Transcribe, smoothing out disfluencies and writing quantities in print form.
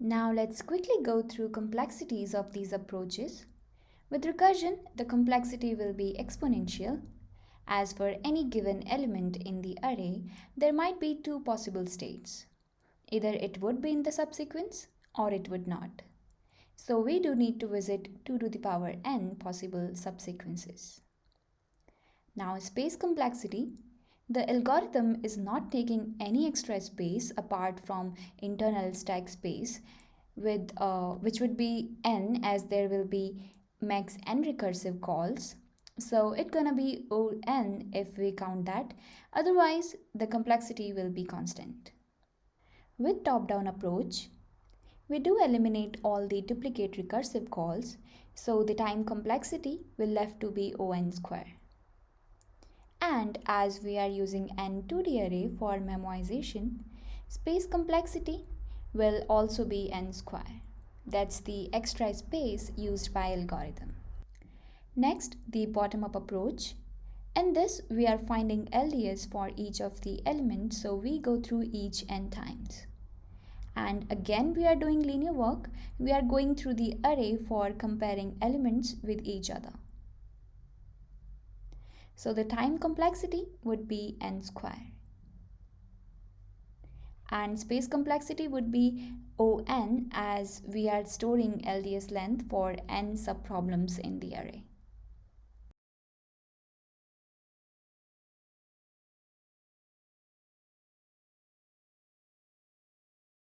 Now let's quickly go through complexities of these approaches. With recursion, the complexity will be exponential. As for any given element in the array, there might be two possible states. Either it would be in the subsequence or it would not. So we do need to visit 2 to the power n possible subsequences. Now space complexity. The algorithm is not taking any extra space apart from internal stack space which would be n, as there will be max n recursive calls. So it's gonna be on if we count that. Otherwise, the complexity will be constant. With top-down approach, we do eliminate all the duplicate recursive calls, so the time complexity will left to be on square. And as we are using n 2D array for memoization, space complexity will also be n square. That's the extra space used by algorithm. Next, the bottom-up approach. In this, we are finding LDS for each of the elements, so we go through each n times. And again, we are doing linear work. We are going through the array for comparing elements with each other. So the time complexity would be n square. And space complexity would be on, as we are storing LDS length for n subproblems in the array.